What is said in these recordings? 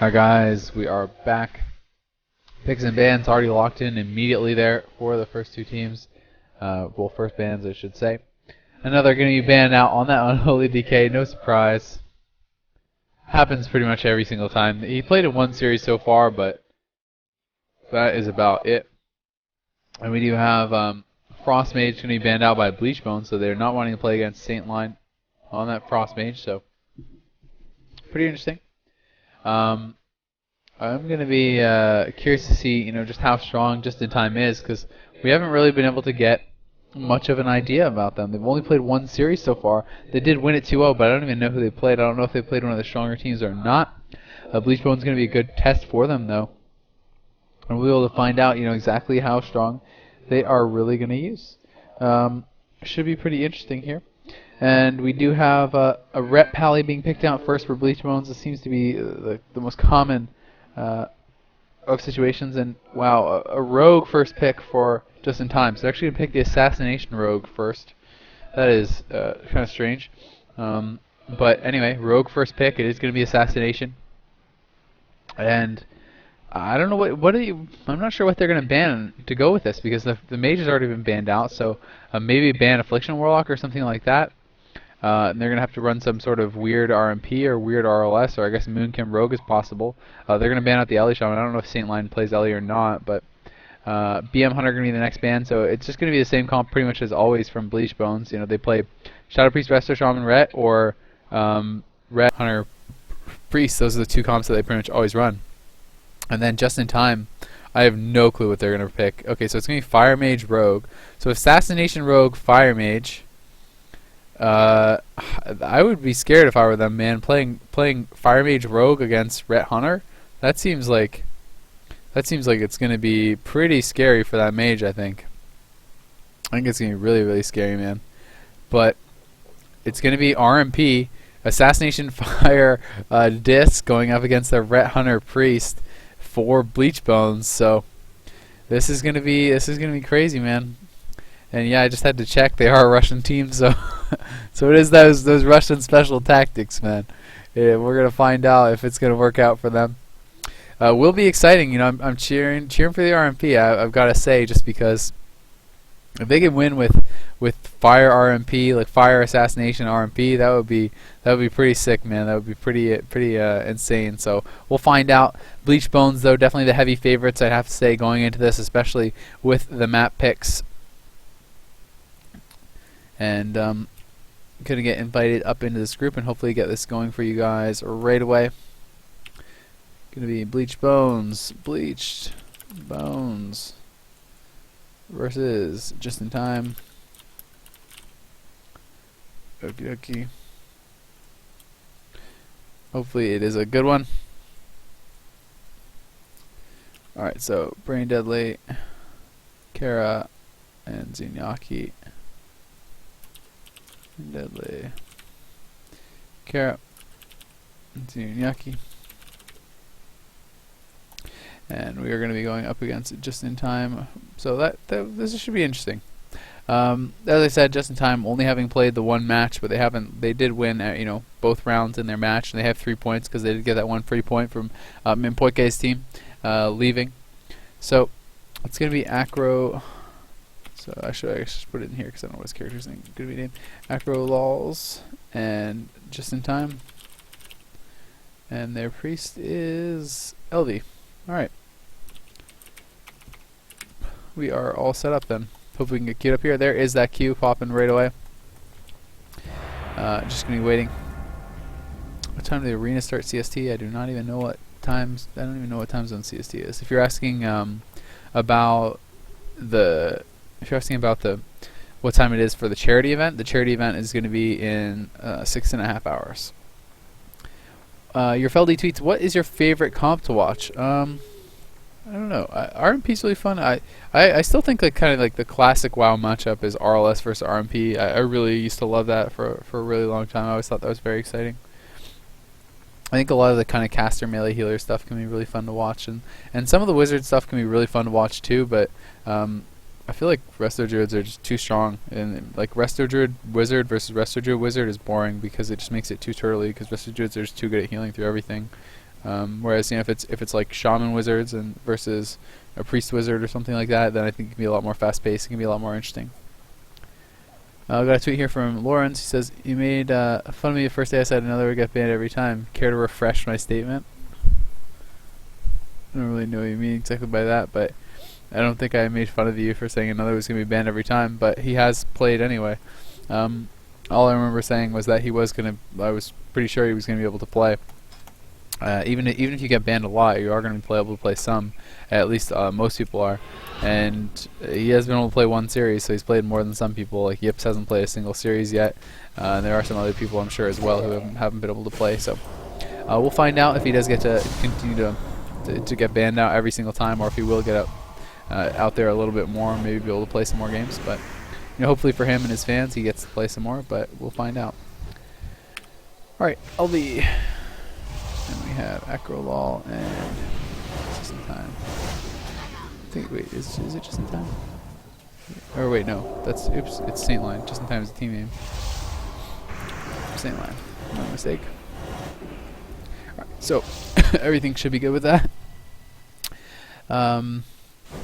Alright guys, we are back. Picks and bans already locked in immediately there for the first two teams. Well, first bans I should say. Another going to be banned out on that Unholy Decay, no surprise. Happens pretty much every single time. He played in one series so far, but that is about it. And we do have Frost Mage going to be banned out by Bleached Bones, so they're not wanting to play against Saint Line on that Frost Mage, so pretty interesting. I'm going to be curious to see, just how strong Just in Time is, because we haven't really been able to get much of an idea about them. They've only played one series so far. They did win it 2-0, but I don't even know who they played. I don't know if they played one of the stronger teams or not. Bleached Bones is going to be a good test for them, though. And we'll be able to find out, exactly how strong they are really going to use. Should be pretty interesting here. And we do have a Rep Pally being picked out first for Bleached Bones. This seems to be the most common of situations. And wow, a Rogue first pick for Just in Time. So they're actually going to pick the Assassination Rogue first. That is kind of strange. But anyway, Rogue first pick. It is going to be Assassination. And I don't know I'm not sure what they're going to ban to go with this, because the mage has already been banned out. So maybe ban Affliction Warlock or something like that. And they're going to have to run some sort of weird RMP or weird RLS, or I guess Moonkim Rogue is possible. They're going to ban out the Ellie Shaman. I don't know if Saint Line plays Ellie or not, but BM Hunter going to be the next ban, so it's just going to be the same comp pretty much as always from Bleached Bones. They play Shadow Priest, Resto Shaman, Ret, or Ret, Hunter, Priest. Those are the two comps that they pretty much always run. And then Just in Time, I have no clue what they're going to pick. Okay, so it's going to be Fire Mage Rogue. So Assassination Rogue, Fire Mage. I would be scared if I were them, man. Playing Fire Mage Rogue against Ret Hunter, that seems like it's going to be pretty scary for that mage. I think it's going to be really, really scary, man. But it's going to be RMP Assassination Fire Disc going up against the Ret Hunter Priest for Bleached Bones. So this is going to be crazy, man. And yeah, I just had to check. They are a Russian team, so so it is those Russian special tactics, man. Yeah, we're gonna find out if it's gonna work out for them. Will be exciting. I'm cheering for the RMP. I've got to say, just because if they can win with Fire RMP, like Fire Assassination RMP, that would be pretty sick, man. That would be pretty insane. So we'll find out. Bleached Bones, though, definitely the heavy favorites, I'd have to say, going into this, especially with the map picks. And gonna get invited up into this group and hopefully get this going for you guys right away. Gonna be Bleached Bones versus Just in Time. Okie dokie. Hopefully it is a good one. Alright, so Brain Deadly, Kara, and Zunyaki. Deadly, Kara, Zunyaki, and we are going to be going up against Just in Time. So this should be interesting. As I said, Just in Time only having played the one match, but they did win both rounds in their match, and they have 3 points because they did get that one free point from Mimpoike's team leaving. So it's going to be Acro. So I should put it in here because I don't know what his character's name is going to be named. Acro Lols and Just in Time. And their priest is LV. Alright. We are all set up then. Hope we can get queued up here. There is that queue popping right away. Just going to be waiting. What time did the arena start CST? I do not even know what times. I don't even know what time zone CST is. If you're asking about what time it is for the charity event is going to be in 6.5 hours. Your Feldy tweets, what is your favorite comp to watch? I don't know. RMP's really fun. I still think kind of like the classic WoW matchup is RLS versus RMP. I really used to love that for a really long time. I always thought that was very exciting. I think a lot of the kind of caster melee healer stuff can be really fun to watch, and some of the wizard stuff can be really fun to watch too, but I feel like Resto Druids are just too strong, and like Resto Druid Wizard versus Resto Druid Wizard is boring because it just makes it too turtly, because Resto Druids are just too good at healing through everything. Whereas if it's like Shaman Wizards and versus a Priest Wizard or something like that, then I think it can be a lot more fast paced. It can be a lot more interesting. I got a tweet here from Lawrence. He says, "You made fun of me the first day I said another would get banned every time. Care to refresh my statement?" I don't really know what you mean exactly by that, but I don't think I made fun of you for saying another was going to be banned every time. But he has played anyway. All I remember saying was that he was going to. I was pretty sure he was going to be able to play. Even if you get banned a lot, you are going to be able to play some. At least most people are. And he has been able to play one series, so he's played more than some people. Like Yips hasn't played a single series yet. And there are some other people, I'm sure, as well, who haven't been able to play. So we'll find out if he does get to continue to get banned out every single time, or if he will get out there a little bit more, maybe be able to play some more games. But hopefully for him and his fans, he gets to play some more. But we'll find out. All right, LB. And we have Acrolol and Just in Time. Wait, is it Just in Time? Or wait, no, it's Saint Line. Just in Time is the team name. Saint Line, no mistake. Alright, so everything should be good with that.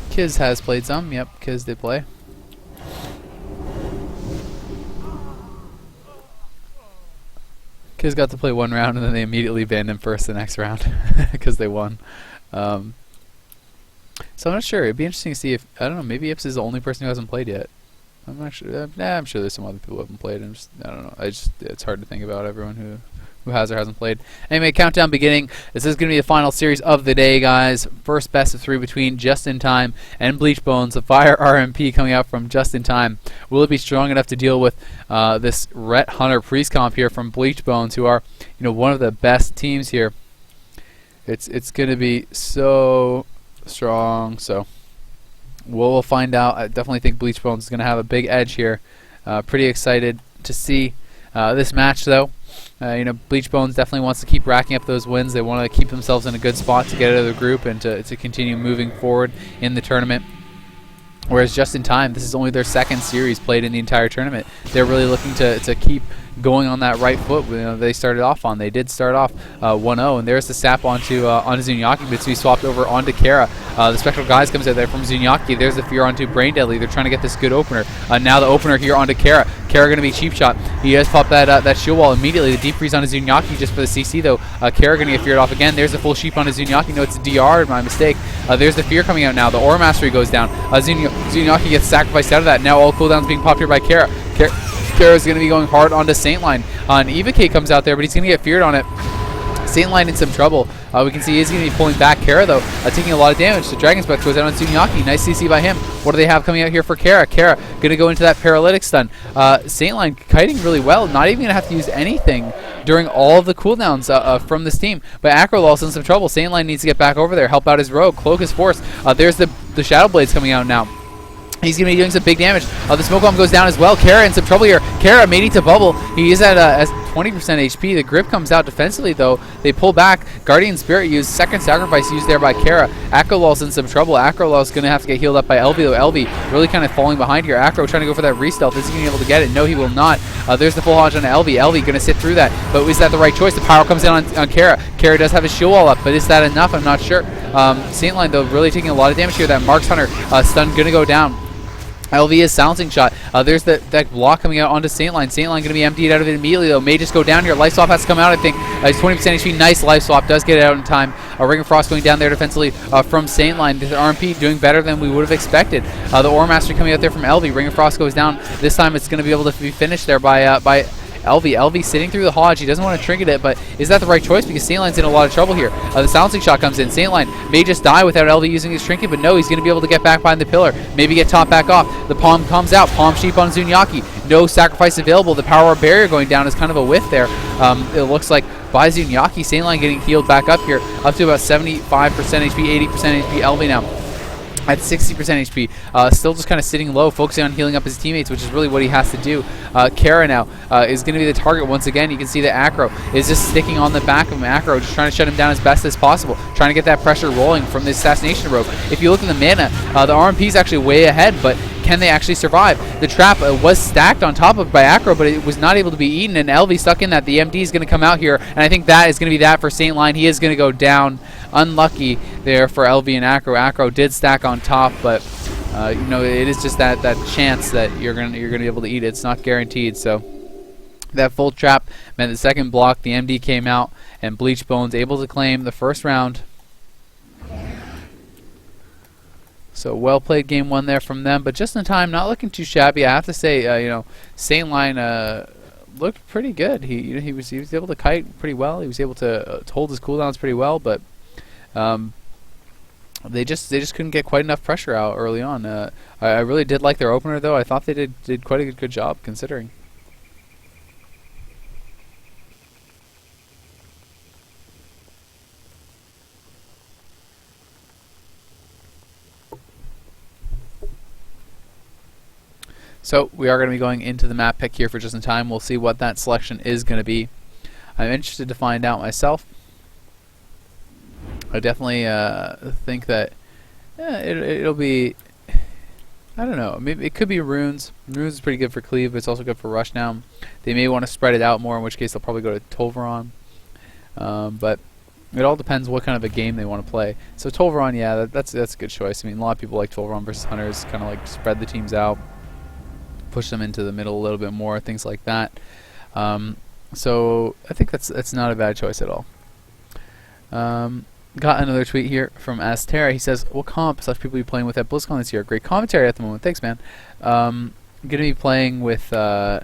Kiz has played some. Yep, Kiz did play. Kiz got to play one round and then they immediately banned him first the next round because they won. So I'm not sure. It'd be interesting to see if, I don't know, maybe Ips is the only person who hasn't played yet. I'm not sure. I'm sure there's some other people who haven't played. I don't know. It's hard to think about everyone who has or hasn't played. Anyway, countdown beginning. This is going to be the final series of the day, guys. First best of 3 between Just in Time and Bleached Bones. The Fire RMP coming out from Just in Time. Will it be strong enough to deal with this Ret Hunter Priest comp here from Bleached Bones, who are one of the best teams here? It's going to be so strong. So we'll find out. I definitely think Bleached Bones is going to have a big edge here. Pretty excited to see this match, though. Bleached Bones definitely wants to keep racking up those wins. They want to keep themselves in a good spot to get out of the group and to continue moving forward in the tournament. Whereas Just in Time, this is only their second series played in the entire tournament. They're really looking to keep going on that right foot. They started off on. They did start off 1-0, and there's the sap onto Zunyaki, but to be swapped over onto Kara. The Spectral Guise comes out there from Zunyaki. There's the Fear onto Brain Deadly. They're trying to get this good opener. Now the opener here onto Kara. Kara going to be cheap shot. He has popped that shield wall immediately. The deep freeze on his Zunyaki just for the CC, though. Kara going to get feared off again. There's the full sheep on his Zunyaki. No, it's a DR, my mistake. There's the Fear coming out now. The Aura Mastery goes down. Zunyaki gets sacrificed out of that. Now all cooldowns being popped here by Kara. Kara's going to be going hard onto Saint Line. Eva K comes out there, but he's going to get feared on it. Saint Line in some trouble. We can see he's going to be pulling back. Kara, though, taking a lot of damage. The Dragon's Breath goes out on Zunyaki. Nice CC by him. What do they have coming out here for Kara? Kara going to go into that paralytic stun. Saint Line kiting really well. Not even going to have to use anything during all of the cooldowns from this team. But Acrolol's in some trouble. Saint Line needs to get back over there, help out his rogue. Cloak is forced. There's the Shadow Blades coming out now. He's going to be doing some big damage. The Smoke Bomb goes down as well. Kara in some trouble here. Kara made it to bubble. He is at 20% HP. The grip comes out defensively, though. They pull back. Guardian Spirit used. Second Sacrifice used there by Kara. Acrolol's in some trouble. Acrolol's going to have to get healed up by LB, though. LB really kind of falling behind here. Acro trying to go for that re-stealth. Is he going to be able to get it? No, he will not. There's the full hodge on LB. LB going to sit through that. But is that the right choice? The power comes in on Kara. Kara does have his shield wall up, but is that enough? I'm not sure. Saint Line, though, really taking a lot of damage here. That Marks Hunter stun going to go down. LV is silencing shot. There's that block coming out onto Saint Line. Saint Line going to be emptied out of it immediately, though. May just go down here. Life Swap has to come out, I think. It's 20% HP. Nice Life Swap. Does get it out in time. Ring of Frost going down there defensively from Saint Line. The RMP doing better than we would have expected. The Aura Mastery coming out there from LV. Ring of Frost goes down. This time it's going to be able to be finished there by LV sitting through the Hodge. He doesn't want to trinket it, but is that the right choice? Because Saint Line's in a lot of trouble here. The silencing shot comes in. Saint Line may just die without LV using his trinket, but no, he's going to be able to get back behind the pillar. Maybe get top back off. The Palm comes out. Palm Sheep on Zunyaki. No sacrifice available. The Power of Barrier going down is kind of a whiff there. It looks like by Zunyaki. Saint Line getting healed back up here, up to about 75% HP, 80% HP. LV now at 60% HP, still just kind of sitting low, focusing on healing up his teammates, which is really what he has to do. Kara now is going to be the target once again. You can see that Acro is just sticking on the back of him. Acro just trying to shut him down as best as possible, trying to get that pressure rolling from the Assassination Rogue. If you look at the mana, the RMP is actually way ahead, but can they actually survive? The trap was stacked on top of by Acro, but it was not able to be eaten, and LV stuck in that. The MD is going to come out here, and I think that is going to be that for Saint Line. He is going to go down. Unlucky there for LV and Acro. Acro did stack on top, but you know, it is just that chance that you're gonna be able to eat it. It's not guaranteed. So that full trap meant the second block, the MD came out, and Bleached Bones able to claim the first round. So well played game one there from them, but just in time, not looking too shabby. I have to say, you know, Saint Line looked pretty good. He was able to kite pretty well. He was able to hold his cooldowns pretty well, but they just couldn't get quite enough pressure out early on. I really did like their opener though. I thought they did quite a good job considering. So we are going to be going into the map pick here for just in time. We'll see what that selection is going to be. I'm interested to find out myself. I definitely think that it'll be, I don't know, maybe it could be Runes. Runes is pretty good for Cleave, but it's also good for Rush now. They may want to spread it out more, in which case they'll probably go to Tolveron. But it all depends what kind of a game they want to play. So Tolveron, yeah, that's a good choice. I mean, a lot of people like Tolveron versus Hunters, kind of like spread the teams out, push them into the middle a little bit more, things like that. So I think that's not a bad choice at all. Got another tweet here from Astera. He says, "What comp such people be playing with at BlizzCon this year? Great commentary at the moment. Thanks, man. I'm gonna be playing with Sea-Doo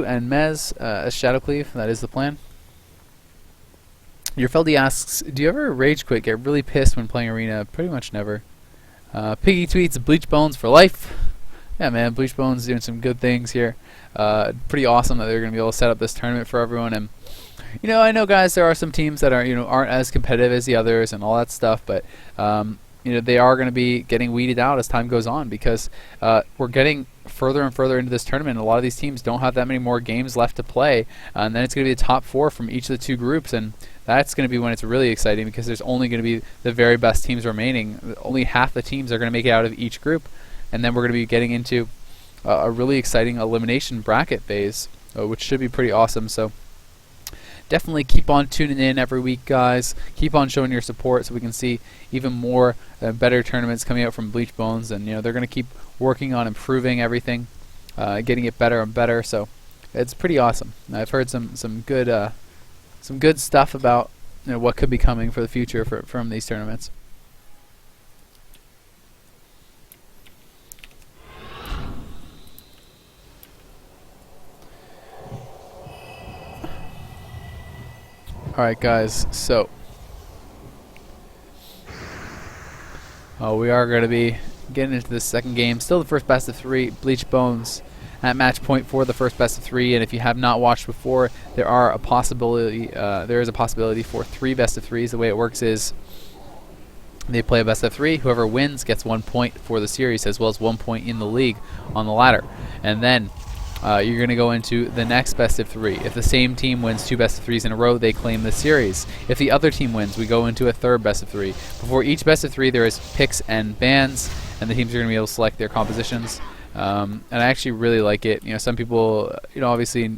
and Mez as Shadowcleave. That is the plan." Your Feldy asks, "Do you ever rage quit? Get really pissed when playing Arena?" Pretty much never. Piggy tweets, "Bleached Bones for life." Yeah, man, Bleached Bones doing some good things here. Pretty awesome that they're going to be able to set up this tournament for everyone. And you know, I know, guys, there are some teams that are, you know, aren't as competitive as the others and all that stuff, but you know, they are going to be getting weeded out as time goes on because we're getting further and further into this tournament. A lot of these teams don't have that many more games left to play, and then it's going to be the top 4 from each of the 2 groups, and that's going to be when it's really exciting because there's only going to be the very best teams remaining. Only half the teams are going to make it out of each group, and then we're going to be getting into a really exciting elimination bracket phase, which should be pretty awesome. So definitely keep on tuning in every week, guys. Keep on showing your support so we can see even more better tournaments coming out from Bleached Bones, and you know, they're going to keep working on improving everything, getting it better and better. So it's pretty awesome. I've heard some good stuff about, you know, what could be coming for the future from these tournaments. Alright, guys, so we are going to be getting into the second game. Still the first best of 3, Bleached Bones at match point for the first best of 3. And if you have not watched before, there is a possibility for 3 best of 3s. The way it works is they play a best of 3. Whoever wins gets 1 point for the series, as well as 1 point in the league on the ladder. And then you're going to go into the next best of 3. If the same team wins 2 best of 3s in a row, they claim the series. If the other team wins, we go into a third best of 3. Before each best of 3, there is picks and bans, and the teams are going to be able to select their compositions. And I actually really like it. You know, some people, you know, obviously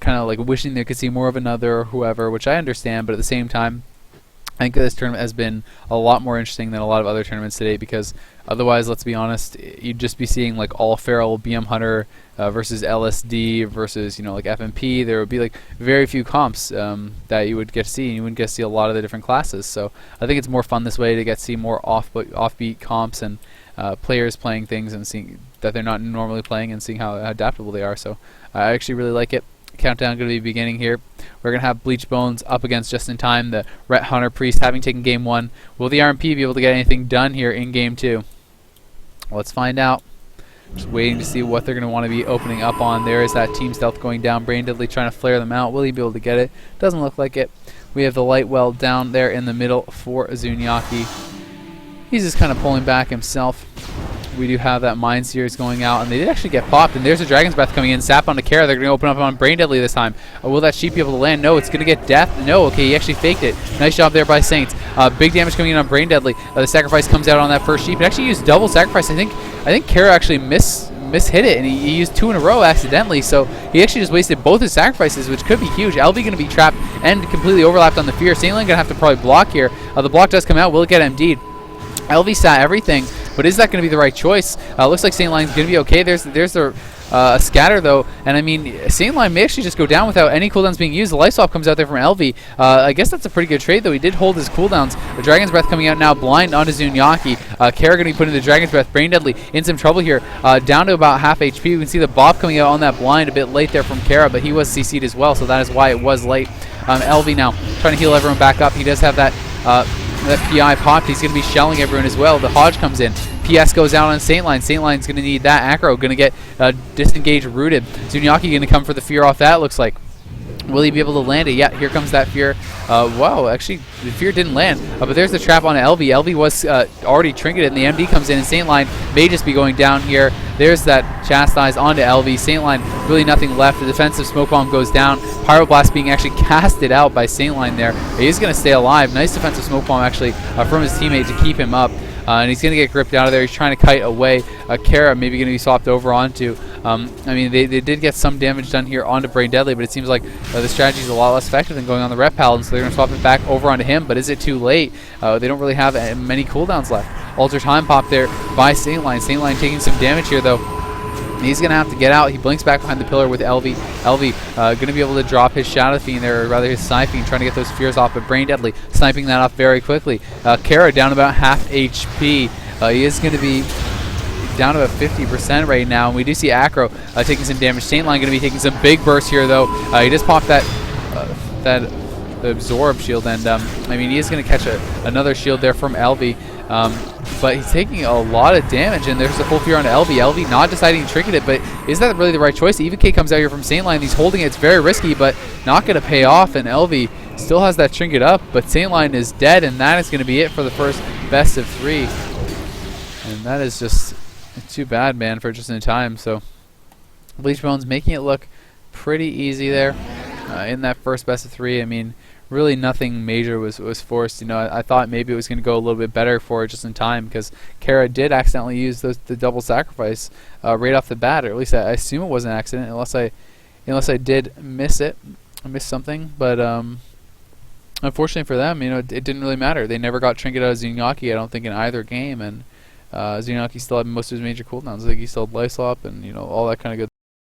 kind of like wishing they could see more of another or whoever, which I understand, but at the same time, I think this tournament has been a lot more interesting than a lot of other tournaments today, because otherwise, let's be honest, you'd just be seeing like all feral BM Hunter versus LSD versus, you know, like FMP. There would be like very few comps that you would get to see, and you wouldn't get to see a lot of the different classes. So I think it's more fun this way to get to see more offbeat comps and players playing things and seeing that they're not normally playing and seeing how adaptable they are. So I actually really like it. Countdown going to be beginning here. We're going to have Bleached Bones up against Just in Time, the Ret Hunter Priest, having taken game 1. Will the RMP be able to get anything done here in game 2? Let's find out. Just waiting to see what they're going to want to be opening up on. There is that Team Stealth going down. Brain Deadly trying to flare them out. Will he be able to get it? Doesn't look like it. We have the Light Well down there in the middle for Zunyaki. He's just kind of pulling back himself. we do have that Mind Series going out, and they did actually get popped, and there's a Dragon's Breath coming in. Sap onto Kara. They're going to open up on Brain Deadly this time. Will that Sheep be able to land? No, it's going to get Death. No, okay, he actually faked it. Nice job there by Saints. Big damage coming in on Brain Deadly. The Sacrifice comes out on that first Sheep. It actually used double Sacrifice. I think Kara actually mishit it, and he used 2 in a row accidentally, so he actually just wasted both his sacrifices, which could be huge. LV going to be trapped and completely overlapped on the Fear. Saint Line going to have to probably block here. The block does come out. Will it get MD'd? LV sat everything, but is that going to be the right choice? Looks like Saint Line's going to be okay. There's the scatter though, and I mean Saint Line may actually just go down without any cooldowns being used. The life swap comes out there from LV. I guess that's a pretty good trade though. He did hold his cooldowns. The Dragon's Breath coming out now, blind onto Zunyaki. Kara going to be putting the Dragon's Breath. Brain Deadly in some trouble here, down to about half HP. We can see the Bob coming out on that blind a bit late there from Kara, but he was CC'd as well, so that is why it was late. LV now trying to heal everyone back up. He does have that PI popped. He's going to be shelling everyone as well. The Hodge comes in. PS goes out on Saint Line. Saint Line's going to need that aggro. Going to get disengaged, rooted. Zunyaki going to come for the Fear off that, looks like. Will he be able to land it? Yeah, here comes that Fear. Wow, actually, the Fear didn't land. But there's the trap on LV. LV was already trinketed, and the MD comes in, and Saint Line may just be going down here. There's that Chastise onto LV. Saint Line, really nothing left. The defensive Smoke Bomb goes down. Pyroblast being actually casted out by Saint Line there. He is going to stay alive. Nice defensive Smoke Bomb, actually, from his teammate to keep him up. And he's going to get gripped out of there. He's trying to kite away. Kara maybe going to be swapped over onto. I mean, they did get some damage done here onto Brain Deadly, but it seems like the strategy is a lot less effective than going on the Rep Paladin, so they're going to swap it back over onto him, but is it too late? They don't really have many cooldowns left. Alter Time pop there by Saint Line. Saint Line taking some damage here, though. He's going to have to get out. He blinks back behind the pillar with LV. LV going to be able to drop his Shadow Fiend there, or rather his Snipe Fiend, trying to get those Fears off, but Brain Deadly sniping that off very quickly. Kara down about half HP. He is going to be down to about 50% right now, and we do see Acro taking some damage. Saint Line going to be taking some big bursts here, though. He just popped that Absorb shield, and I mean, he is going to catch another shield there from LV. But he's taking a lot of damage, and there's a full Fear on LV. LV not deciding to trinket it, but is that really the right choice? Even K comes out here from Saint Line. He's holding it. It's very risky, but not going to pay off, and LV still has that trinket up, but Saint Line is dead, and that is going to be it for the first best of 3. And that is just too bad, man, for just in time. So Bleached Bones making it look pretty easy there in that first best of 3. I mean, really nothing major was forced. You know, I thought maybe it was going to go a little bit better for just in time, because Kara did accidentally use the double sacrifice right off the bat, or at least I assume it was an accident, unless I did miss it. I missed something, but unfortunately for them, you know, it didn't really matter. They never got trinket out of Zunyaki, I don't think, in either game, and Zunyaki still had most of his major cooldowns. I think he still had life swap and, you know, all that kind of good